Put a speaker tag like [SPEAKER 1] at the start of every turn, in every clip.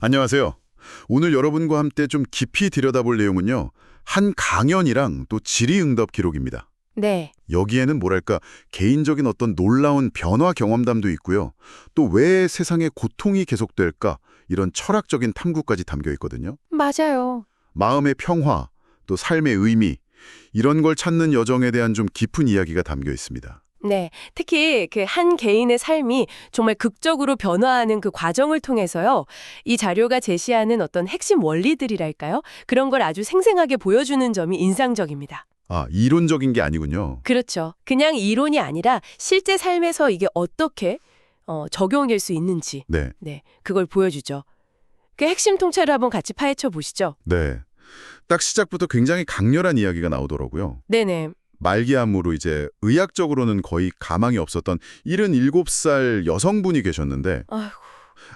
[SPEAKER 1] 안녕하세요. 오늘 여러분과 함께 좀 깊이 들여다볼 내용은요. 한 강연이랑 또 질의응답 기록입니다.
[SPEAKER 2] 네,
[SPEAKER 1] 여기에는 뭐랄까 개인적인 어떤 놀라운 변화 경험담도 있고요. 또 왜 세상에 고통이 계속될까 이런 철학적인 탐구까지 담겨 있거든요.
[SPEAKER 2] 맞아요.
[SPEAKER 1] 마음의 평화, 또 삶의 의미 이런 걸 찾는 여정에 대한 좀 깊은 이야기가 담겨 있습니다.
[SPEAKER 2] 네, 특히 그 한 개인의 삶이 정말 극적으로 변화하는 그 과정을 통해서요. 이 자료가 제시하는 어떤 핵심 원리들이랄까요? 그런 걸 아주 생생하게 보여주는 점이 인상적입니다.
[SPEAKER 1] 아, 이론적인 게 아니군요.
[SPEAKER 2] 그렇죠. 그냥 이론이 아니라 실제 삶에서 이게 어떻게 적용될 수 있는지,
[SPEAKER 1] 네,
[SPEAKER 2] 네, 그걸 보여주죠. 그 핵심 통찰을 한번 같이 파헤쳐 보시죠.
[SPEAKER 1] 네. 딱 시작부터 굉장히 강렬한 이야기가 나오더라고요.
[SPEAKER 2] 네네.
[SPEAKER 1] 말기암으로 이제 의학적으로는 거의 가망이 없었던 77살 여성분이 계셨는데
[SPEAKER 2] 아이고,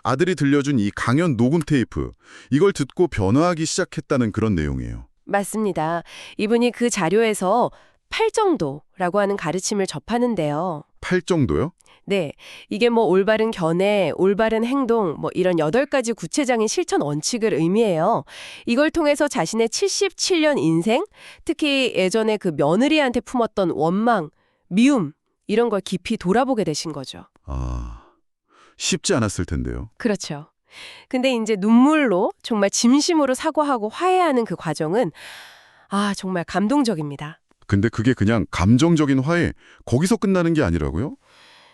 [SPEAKER 1] 아들이 들려준 이 강연 녹음 테이프 이걸 듣고 변화하기 시작했다는 그런 내용이에요.
[SPEAKER 2] 맞습니다. 이분이 그 자료에서 팔정도라고 하는 가르침을 접하는데요.
[SPEAKER 1] 팔 정도요?
[SPEAKER 2] 네, 이게 뭐 올바른 견해, 올바른 행동, 뭐 이런 8가지 구체적인 실천 원칙을 의미해요. 이걸 통해서 자신의 77년 인생, 특히 예전에 그 며느리한테 품었던 원망, 미움, 이런 걸 깊이 돌아보게 되신 거죠.
[SPEAKER 1] 아, 쉽지 않았을 텐데요.
[SPEAKER 2] 그렇죠. 근데 이제 눈물로 정말 진심으로 사과하고 화해하는 그 과정은 정말 감동적입니다.
[SPEAKER 1] 근데 그게 그냥 감정적인 화해, 거기서 끝나는 게 아니라고요?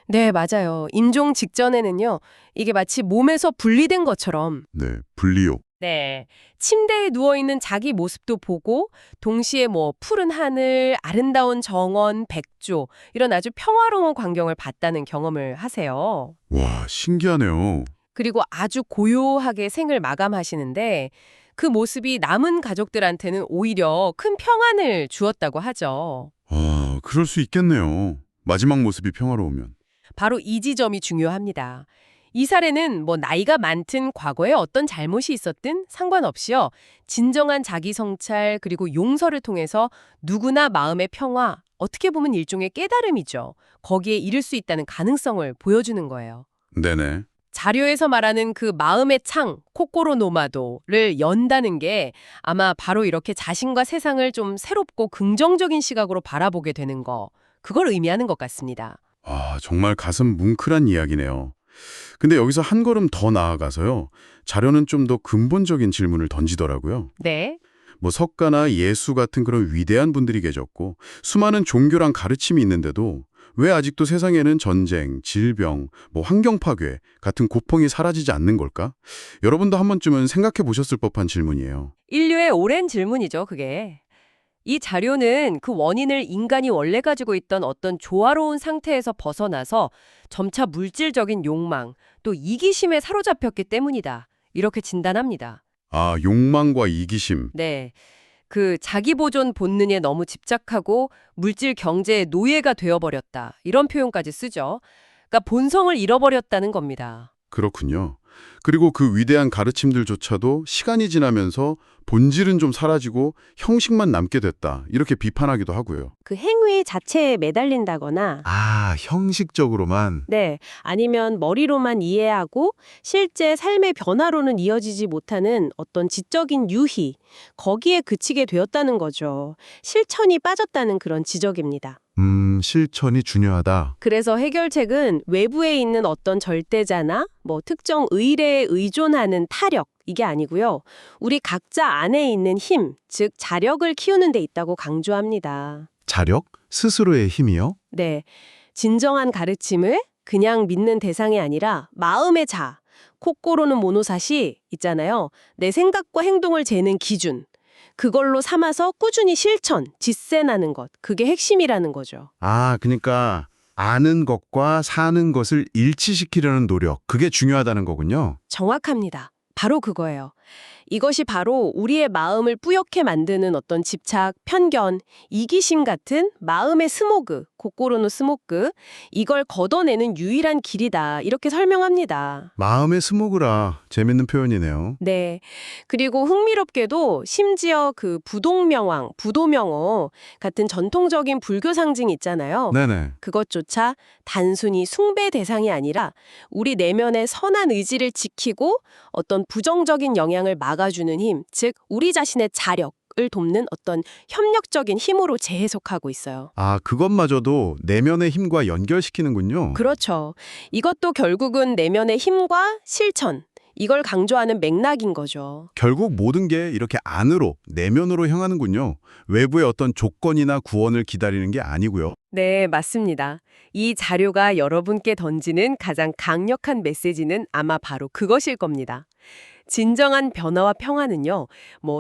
[SPEAKER 2] 네, 맞아요. 임종 직전에는요, 이게 마치 몸에서 분리된 것처럼
[SPEAKER 1] 네, 분리요.
[SPEAKER 2] 네. 침대에 누워있는 자기 모습도 보고 동시에 뭐 푸른 하늘, 아름다운 정원, 백조 이런 아주 평화로운 광경을 봤다는 경험을 하세요.
[SPEAKER 1] 와, 신기하네요.
[SPEAKER 2] 그리고 아주 고요하게 생을 마감하시는데 그 모습이 남은 가족들한테는 오히려 큰 평안을 주었다고 하죠.
[SPEAKER 1] 아, 그럴 수 있겠네요. 마지막 모습이 평화로우면.
[SPEAKER 2] 바로 이 지점이 중요합니다. 이 사례는 뭐 나이가 많든 과거에 어떤 잘못이 있었든 상관없이요. 진정한 자기 성찰 그리고 용서를 통해서 누구나 마음의 평화, 어떻게 보면 일종의 깨달음이죠. 거기에 이를 수 있다는 가능성을 보여주는 거예요.
[SPEAKER 1] 네네.
[SPEAKER 2] 자료에서 말하는 그 마음의 창, 코코로 노마도를 연다는 게 아마 바로 이렇게 자신과 세상을 좀 새롭고 긍정적인 시각으로 바라보게 되는 거, 그걸 의미하는 것 같습니다.
[SPEAKER 1] 아, 정말 가슴 뭉클한 이야기네요. 근데 여기서 한 걸음 더 나아가서요. 자료는 좀 더 근본적인 질문을 던지더라고요.
[SPEAKER 2] 네.
[SPEAKER 1] 뭐 석가나 예수 같은 그런 위대한 분들이 계셨고 수많은 종교랑 가르침이 있는데도 왜 아직도 세상에는 전쟁, 질병, 뭐 환경 파괴 같은 고통이 사라지지 않는 걸까? 여러분도 한 번쯤은 생각해 보셨을 법한 질문이에요.
[SPEAKER 2] 인류의 오랜 질문이죠, 그게. 이 자료는 그 원인을 인간이 원래 가지고 있던 어떤 조화로운 상태에서 벗어나서 점차 물질적인 욕망, 또 이기심에 사로잡혔기 때문이다. 이렇게 진단합니다.
[SPEAKER 1] 아, 욕망과 이기심.
[SPEAKER 2] 네. 그 자기 보존 본능에 너무 집착하고 물질 경제의 노예가 되어버렸다. 이런 표현까지 쓰죠. 그러니까 본성을 잃어버렸다는 겁니다.
[SPEAKER 1] 그렇군요. 그리고 그 위대한 가르침들조차도 시간이 지나면서 본질은 좀 사라지고 형식만 남게 됐다. 이렇게 비판하기도 하고요.
[SPEAKER 3] 그 행위 자체에 매달린다거나
[SPEAKER 1] 아, 형식적으로만.
[SPEAKER 3] 네, 아니면 머리로만 이해하고 실제 삶의 변화로는 이어지지 못하는 어떤 지적인 유희, 거기에 그치게 되었다는 거죠. 실천이 빠졌다는 그런 지적입니다.
[SPEAKER 1] 실천이 중요하다.
[SPEAKER 3] 그래서 해결책은 외부에 있는 어떤 절대자나 뭐 특정 의례에 의존하는 타력, 이게 아니고요. 우리 각자 안에 있는 힘, 즉 자력을 키우는 데 있다고 강조합니다.
[SPEAKER 1] 자력? 스스로의 힘이요?
[SPEAKER 3] 네, 진정한 가르침을 그냥 믿는 대상이 아니라 마음의 자, 코꼬로는 모노사시 있잖아요. 내 생각과 행동을 재는 기준. 그걸로 삼아서 꾸준히 실천,実践하는 것. 그게 핵심이라는 거죠.
[SPEAKER 1] 아, 그러니까 아는 것과 사는 것을 일치시키려는 노력. 그게 중요하다는 거군요.
[SPEAKER 3] 정확합니다. 바로 그거예요. 이것이 바로 우리의 마음을 뿌옇게 만드는 어떤 집착, 편견, 이기심 같은 마음의 스모그, 고꼬로노 스모크, 이걸 걷어내는 유일한 길이다. 이렇게 설명합니다.
[SPEAKER 1] 마음의 스모그라 재밌는 표현이네요.
[SPEAKER 3] 네. 그리고 흥미롭게도 심지어 그 부동명왕, 부도명어 같은 전통적인 불교 상징 있잖아요.
[SPEAKER 1] 네네.
[SPEAKER 3] 그것조차 단순히 숭배 대상이 아니라 우리 내면의 선한 의지를 지키고 어떤 부정적인 영향을 막아주는 힘, 즉 우리 자신의 자력을 돕는 어떤 협력적인 힘으로 재해석하고 있어요.
[SPEAKER 1] 아, 그것마저도 내면의 힘과 연결시키는군요.
[SPEAKER 3] 그렇죠. 이것도 결국은 내면의 힘과 실천, 이걸 강조하는 맥락인 거죠.
[SPEAKER 1] 결국 모든 게 이렇게 안으로, 내면으로 향하는군요. 외부의 어떤 조건이나 구원을 기다리는 게 아니고요.
[SPEAKER 3] 네, 맞습니다. 이 자료가 여러분께 던지는 가장 강력한 메시지는 아마 바로 그것일 겁니다. 진정한 변화와 평화는요,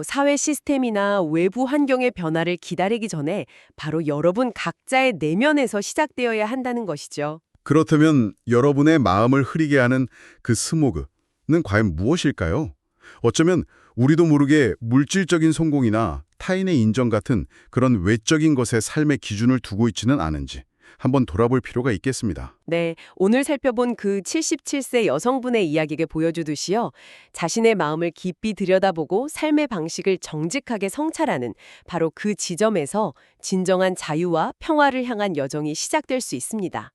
[SPEAKER 3] 사회 시스템이나 외부 환경의 변화를 기다리기 전에 바로 여러분 각자의 내면에서 시작되어야 한다는 것이죠.
[SPEAKER 1] 그렇다면 여러분의 마음을 흐리게 하는 그 스모그는 과연 무엇일까요? 어쩌면 우리도 모르게 물질적인 성공이나 타인의 인정 같은 그런 외적인 것에 삶의 기준을 두고 있지는 않은지 한번 돌아볼 필요가 있겠습니다.
[SPEAKER 3] 네, 오늘 살펴본 그 77세 여성분의 이야기가 보여주듯이요. 자신의 마음을 깊이 들여다보고 삶의 방식을 정직하게 성찰하는 바로 그 지점에서 진정한 자유와 평화를 향한 여정이 시작될 수 있습니다.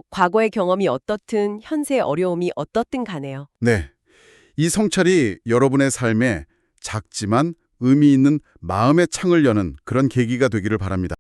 [SPEAKER 3] 과거의 경험이 어떻든 현세의 어려움이 어떻든 가네요.
[SPEAKER 1] 네, 이 성찰이 여러분의 삶에 작지만 의미 있는 마음의 창을 여는 그런 계기가 되기를 바랍니다.